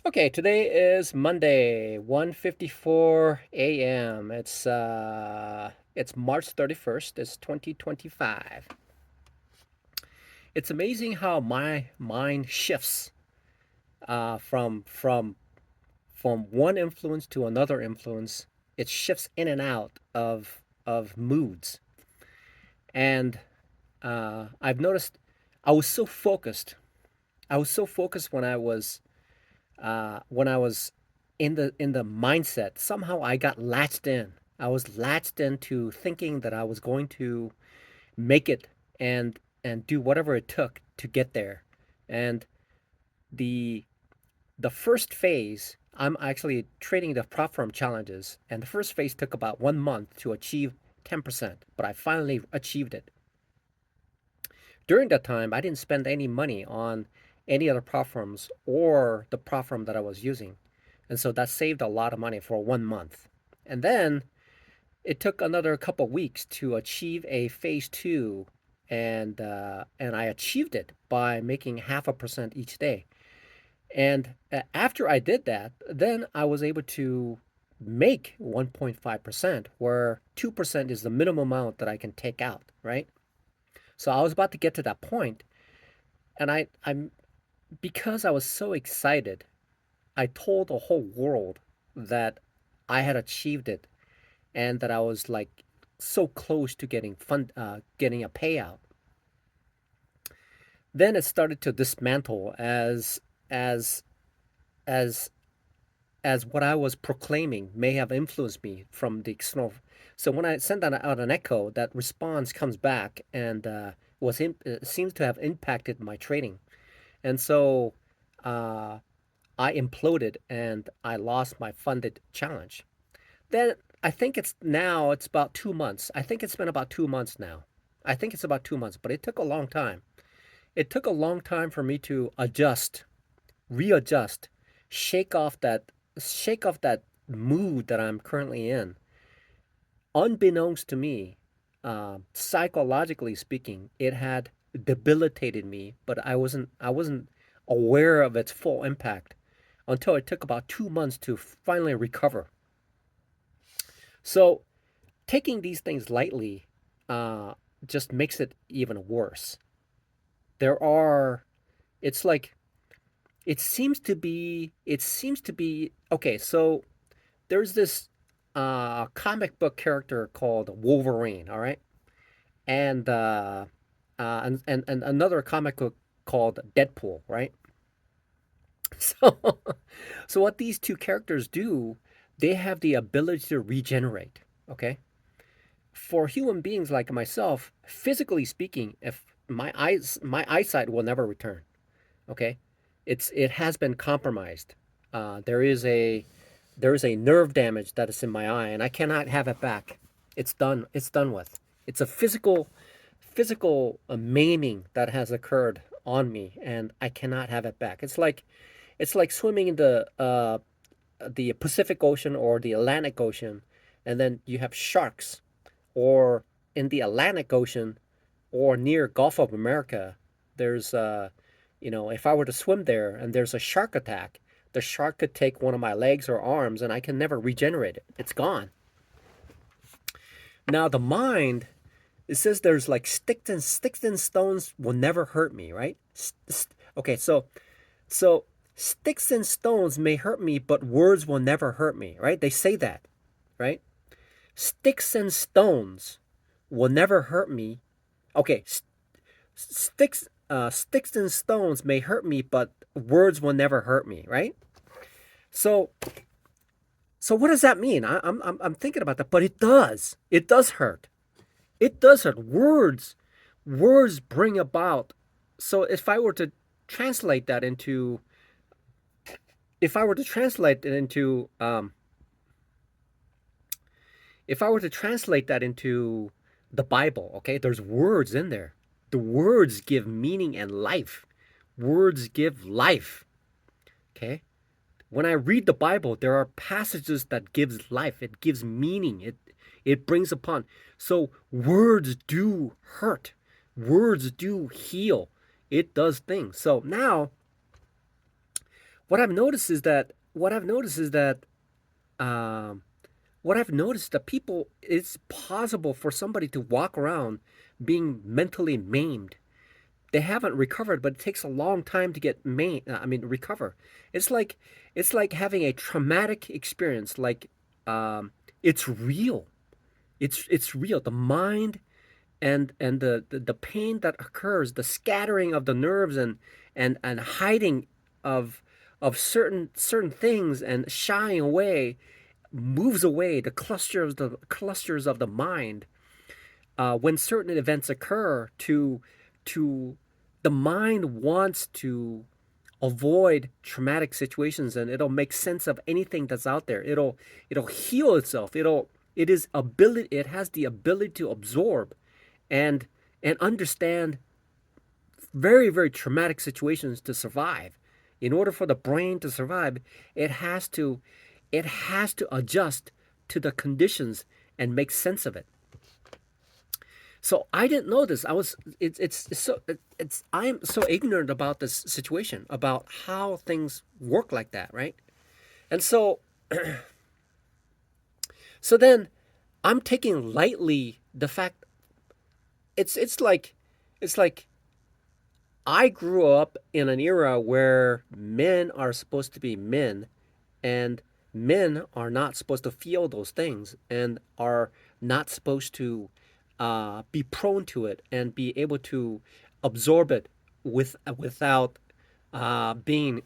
Okay, today is Monday, 1:54 a.m. It's March 31st. It's 2025. It's amazing how my mind shifts from one influence to another influence. It shifts in and out of moods. And I've noticed I was so focused. I was so focused when I was in the mindset. Somehow I got latched in. I was latched into thinking that I was going to make it and do whatever it took to get there. And the the first phase, I'm actually trading the prop firm challenges, and the first phase took about 1 month to achieve 10%, but I finally achieved it. During that time, I didn't spend any money on any other prop firms or the prop firm that I was using. And so that saved a lot of money for 1 month. And then it took another couple weeks to achieve a phase two, and I achieved it by making 0.5% each day. And after I did that, then I was able to make 1.5%, where 2% is the minimum amount that I can take out, right? So I was about to get to that point, and I'm because I was so excited, I told the whole world that I had achieved it and that I was like so close to getting a payout. Then it started to dismantle as as as what I was proclaiming may have influenced me from the external. So when I send out an echo, that response comes back and seems to have impacted my trading. And so uh, I imploded and I lost my funded challenge. Then I think it's about 2 months. I think it's been about 2 months now. I think it's about 2 months, but it took a long time. It took a long time for me to adjust, readjust, shake off that shake off that mood that I'm currently in. Unbeknownst to me, psychologically speaking, it had debilitated me, but I wasn't aware of its full impact until it took about 2 months to finally recover. So taking these things lightly uh, just makes it even worse. There are, it's like, it seems to be, okay, so there's this comic book character called Wolverine, all right? And another comic book called Deadpool, right? So, so what these two characters do, they have the ability to regenerate, okay? For human beings like myself, physically speaking, if my eyesight will never return. Okay, it has been compromised. There is a nerve damage that is in my eye, and I cannot have it back. It's done. It's done with. It's a physical maiming that has occurred on me, and I cannot have it back. It's like swimming in the Pacific Ocean or the Atlantic Ocean, and then you have sharks, or in the Atlantic Ocean or near Gulf of America, there's if I were to swim there and there's a shark attack, the shark could take one of my legs or arms and I can never regenerate it. It's gone. Now the mind, it says there's like sticks and stones will never hurt me, right? Okay, so sticks and stones may hurt me, but words will never hurt me, right? They say that, right? Sticks and stones will never hurt me. Okay, sticks and stones may hurt me, but words will never hurt me, right? So so what does that mean? I'm thinking about that, but it does. It does hurt. It does hurt. Words bring about. So translate that into if I were to translate it into if I were to translate that into the Bible, okay, there's words in there. The words give meaning and life. Words give life. Okay? When I read the Bible, there are passages that gives life. It gives meaning. It brings upon. So words do hurt. Words do heal. It does things. So now what I've noticed is that um, what I've noticed that people it's possible for somebody to walk around being mentally maimed. They haven't recovered, but it takes a long time to get recover. It's like it's like having a traumatic experience. Like it's real. It's real. The mind and the pain that occurs, the scattering of the nerves and hiding of certain things and shying away moves away the clusters of the mind when certain events occur to the mind wants to avoid traumatic situations, and it'll make sense of anything that's out there. It'll heal itself. It has the ability to absorb and understand very, very traumatic situations to survive. In order for the brain to survive, it has to it has to adjust to the conditions and make sense of it. So I didn't know this. I'm so ignorant about this situation, about how things work like that, right? And so then I'm taking lightly the fact it's like I grew up in an era where men are supposed to be men, and men are not supposed to feel those things and are not supposed to be prone to it and be able to absorb it without being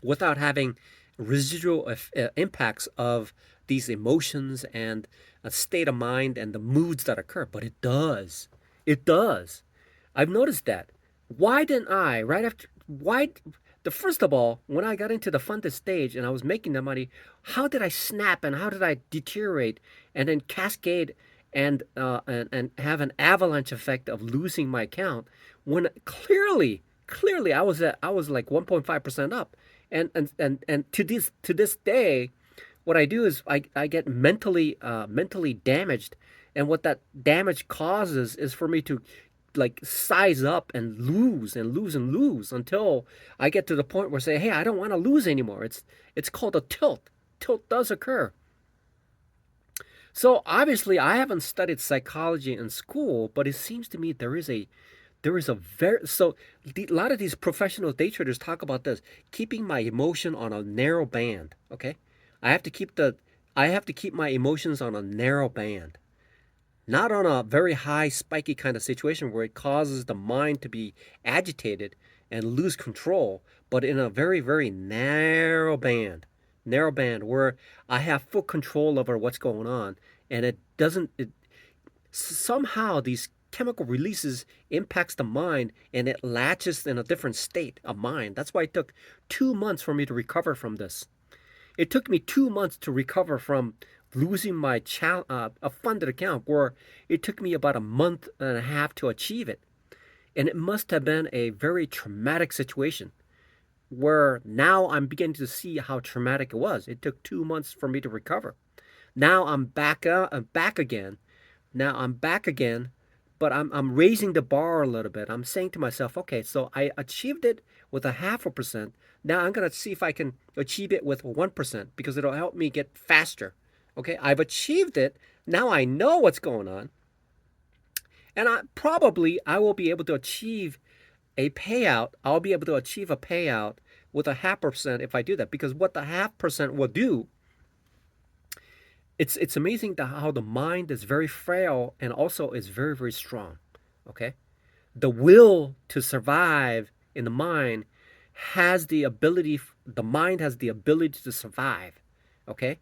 without having residual impacts of these emotions and a state of mind and the moods that occur. But it does. It does. I've noticed that. Why didn't I, right after, why, the first of all, when I got into the funded stage and I was making the money, how did I snap and how did I deteriorate and then cascade and have an avalanche effect of losing my account when clearly I was like 1.5% up. And to this day, what I do is I get mentally damaged, and what that damage causes is for me to like size up and lose and lose and lose until I get to the point where I say, hey, I don't want to lose anymore. It's called a tilt. Tilt does occur. So obviously, I haven't studied psychology in school, but it seems to me there is a very a lot of these professional day traders talk about this, keeping my emotion on a narrow band. Okay, I have to keep the I have to keep my emotions on a narrow band, not on a very high spiky kind of situation where it causes the mind to be agitated and lose control, but in a very, very narrow band where I have full control over what's going on, and it doesn't it somehow these chemical releases impacts the mind and it latches in a different state of mind. That's why it took 2 months for me to recover from this. It took me 2 months to recover from losing my a funded account, where it took me about a month and a half to achieve it. And it must have been a very traumatic situation where now I'm beginning to see how traumatic it was. It took 2 months for me to recover. Now I'm back again. Now I'm back again, but I'm raising the bar a little bit. I'm saying to myself, okay, so I achieved it with a 0.5%. Now I'm gonna see if I can achieve it with 1% because it'll help me get faster. Okay, I've achieved it. Now I know what's going on, and I will be able to achieve a payout. I'll be able to achieve a payout with a 0.5% if I do that, because what the 0.5% will do, it's amazing how the mind is very frail and also is very, very strong. Okay, the will to survive in the mind the mind has the ability to survive. Okay,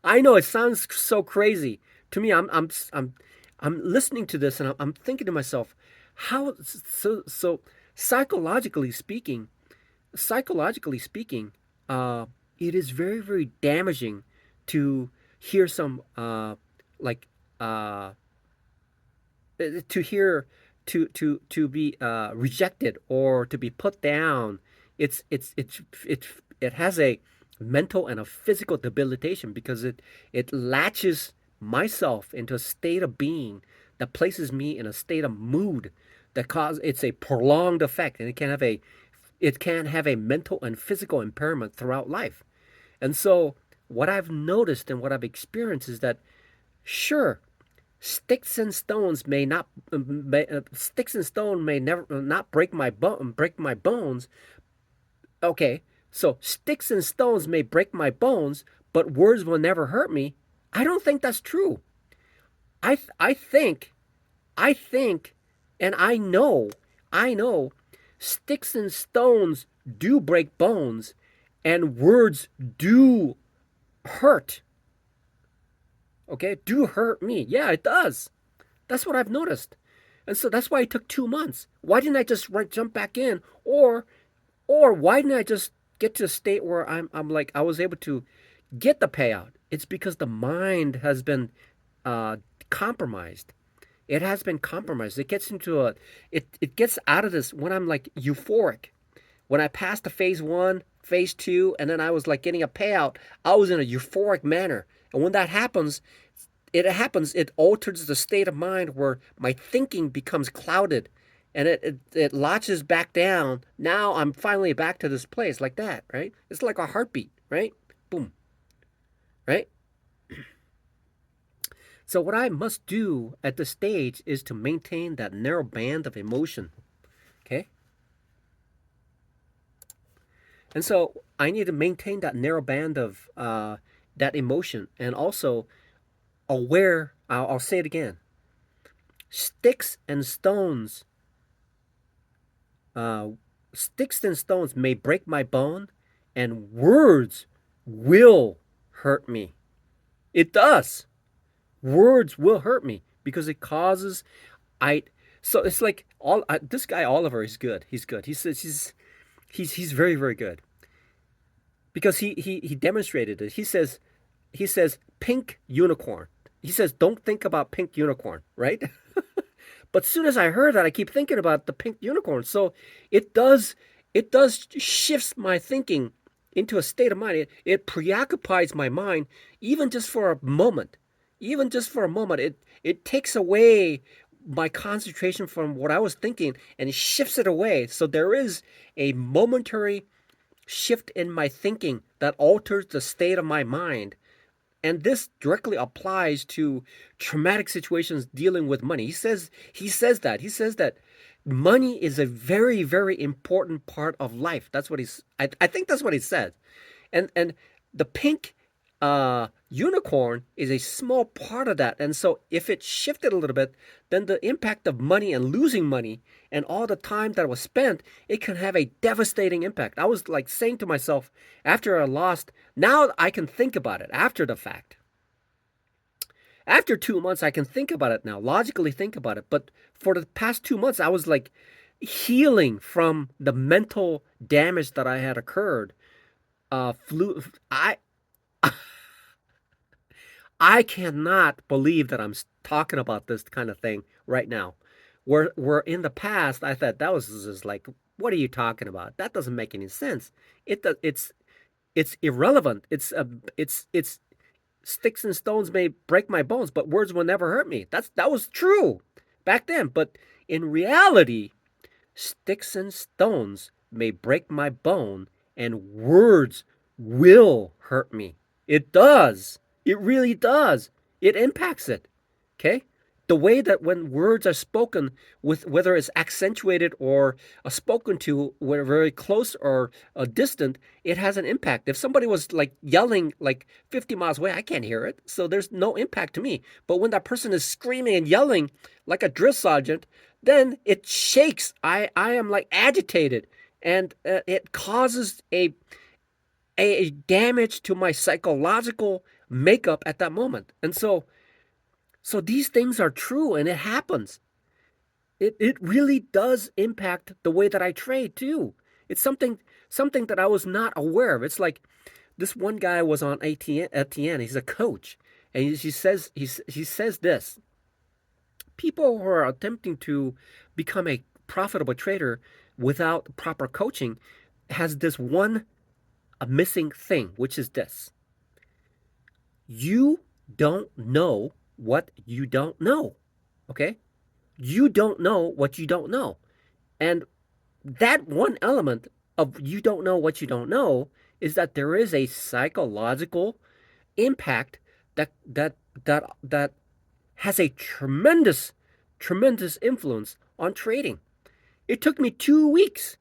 I know it sounds so crazy to me. I'm listening to this and I'm thinking to myself, how so psychologically speaking, psychologically speaking, it is very, very damaging to hear some like uh, to hear to be rejected or to be put down. It has a mental and a physical debilitation because it latches myself into a state of being that places me in a state of mood that cause it's a prolonged effect, and it can have a It can have a mental and physical impairment throughout life. And so, what I've noticed and what I've experienced is that, sure, sticks and stones may not sticks and stone may never not break my bones. Okay, so sticks and stones may break my bones, but words will never hurt me. I don't think that's true. I think I think and I know sticks and stones do break bones and words do hurt. Okay, do hurt me. Yeah, it does. That's what I've noticed. And so that's why it took 2 months. Why didn't I just jump back in? Or why didn't I just get to a state where I'm like I was able to get the payout? It's because the mind has been uh, compromised. It has been compromised. It gets into it gets out of this when I'm like euphoric. When I passed the phase 1, phase 2, and then I was like getting a payout, I was in a euphoric manner. And when that happens, it alters the state of mind where my thinking becomes clouded and it latches back down. Now I'm finally back to this place like that, right? It's like a heartbeat, right? Boom, right? So what I must do at this stage is to maintain that narrow band of emotion, okay? And so I need to maintain that narrow band of that emotion and also aware, I'll say it again, sticks and stones, uh, sticks and stones may break my bone and words will hurt me. It does. Words will hurt me because it causes, I, so it's like this guy Oliver is good. He's good. He says he's very, very good because he demonstrated it. He says pink unicorn. He says don't think about pink unicorn, right? But as soon as I heard that, I keep thinking about the pink unicorn. So it does it does shifts my thinking into a state of mind. It preoccupies my mind even just for a moment. Even just for a moment, it takes away my concentration from what I was thinking and it shifts it away. So there is a momentary shift in my thinking that alters the state of my mind. And this directly applies to traumatic situations dealing with money. He says that money is a very, very important part of life. That's what I think that's what he said. And the pink unicorn is a small part of that. And so if it shifted a little bit, then the impact of money and losing money and all the time that was spent, it can have a devastating impact. I was like saying to myself after I lost, now I can think about it after the fact. After 2 months, I can think about it now, logically think about it. But for the past 2 months, I was like healing from the mental damage that I had occurred. Flu. I cannot believe that I'm talking about this kind of thing right now. Where in the past I thought that was just like, what are you talking about? That doesn't make any sense. It's irrelevant. It's sticks and stones may break my bones, but words will never hurt me. That was true back then. But in reality, sticks and stones may break my bone, and words will hurt me. It does. It really does. It impacts it. Okay? The way that when words are spoken, with whether it's accentuated or spoken to, whether very close or distant, it has an impact. If somebody was like yelling like 50 miles away, I can't hear it, so there's no impact to me. But when that person is screaming and yelling like a drill sergeant, then it shakes. I am like agitated, and it causes a damage to my psychological makeup at that moment. And so these things are true and it happens. It really does impact the way that I trade too. It's something that I was not aware of. It's like this one guy was on ATN. He's a coach, and he says this: people who are attempting to become a profitable trader without proper coaching has this one a missing thing, which is this: you don't know what you don't know. Okay? You don't know what you don't know. And that one element of you don't know what you don't know is that there is a psychological impact that has a tremendous influence on trading. It took me 2 weeks.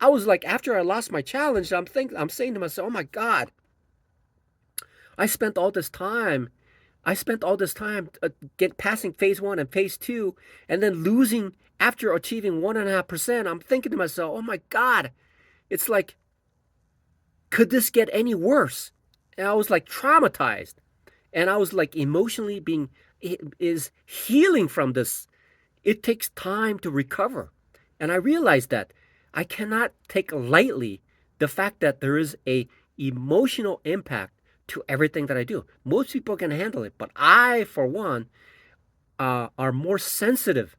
I was like, after I lost my challenge, I'm saying to myself, oh my God, I spent all this time. I spent all this time get passing phase one and phase two, and then losing after achieving 1.5%. I'm thinking to myself, oh my God, it's like, could this get any worse? And I was like traumatized, and I was like emotionally being is healing from this. It takes time to recover, and I realized that I cannot take lightly the fact that there is a emotional impact to everything that I do. Most people can handle it, but I, for one, are more sensitive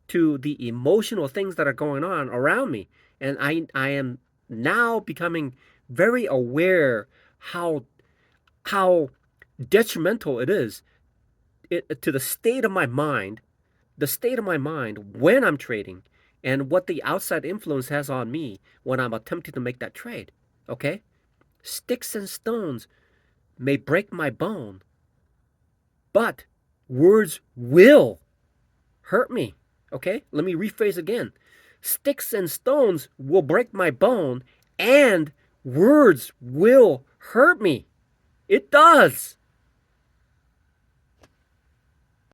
to the emotional things that are going on around me, and I am now becoming very aware how detrimental it is to the state of my mind when I'm trading, and what the outside influence has on me when I'm attempting to make that trade. Okay? Sticks and stones may break my bone, but words will hurt me. Okay? Let me rephrase again. Sticks and stones will break my bone, and words will hurt me. It does.